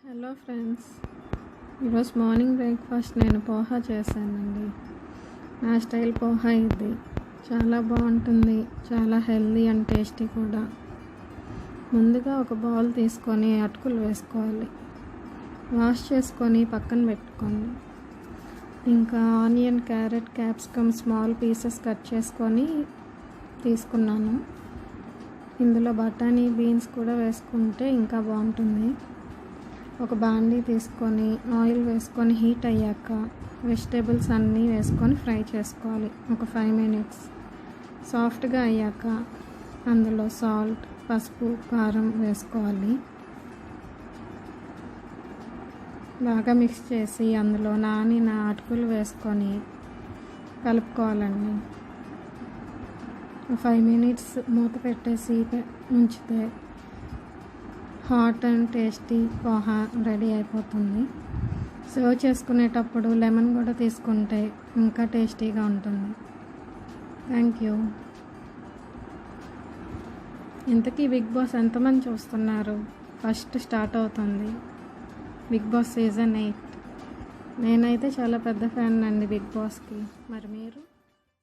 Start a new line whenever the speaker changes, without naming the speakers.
Hello friends, ఈరోజు morning breakfast నేను పోహా చేశానండి. నా స్టైల్ పోహా ఇది చాలా బాగుంటుంది, చాలా హెల్దీ అండ్ టేస్టీ కూడా. ముందుగా ఒక బౌల్ తీసుకొని అటుకులు వేసుకోవాలి. వాష్ చేసుకొని పక్కన పెట్టుకోండి. ఇంకా onion, carrot, capsicum small pieces cut చేసుకొని తీసుకున్నాను. ఇందులో బఠానీ, బీన్స్ కూడా వేసుకుంటే ఇంకా బాగుంటుంది. ఒక బాండీ తీసుకొని ఆయిల్ వేసుకొని హీట్ అయ్యాక వెజిటేబుల్స్ అన్నీ వేసుకొని ఫ్రై చేసుకోవాలి. ఒక 5 minutes సాఫ్ట్గా అయ్యాక అందులో సాల్ట్, పసుపు, కారం వేసుకోవాలి. బాగా మిక్స్ చేసి అందులో నానిన అటుకులు వేసుకొని కలుపుకోవాలండి. 5 minutes మూత పెట్టేసి ఉంచితే hot and tasty poha ready అయిపోతుంది. సర్వ్ చేసుకునేటప్పుడు లెమన్ కూడా తీసుకుంటే ఇంకా టేస్టీగా ఉంటుంది. Thank you. ఇంతకీ బిగ్ బాస్ ఎంతమంది చూస్తున్నారు? ఫస్ట్ స్టార్ట్ అవుతుంది బిగ్ బాస్ సీజన్ 8. నేనైతే చాలా పెద్ద ఫ్యాన్ అండి బిగ్ బాస్కి. మరి మీరు?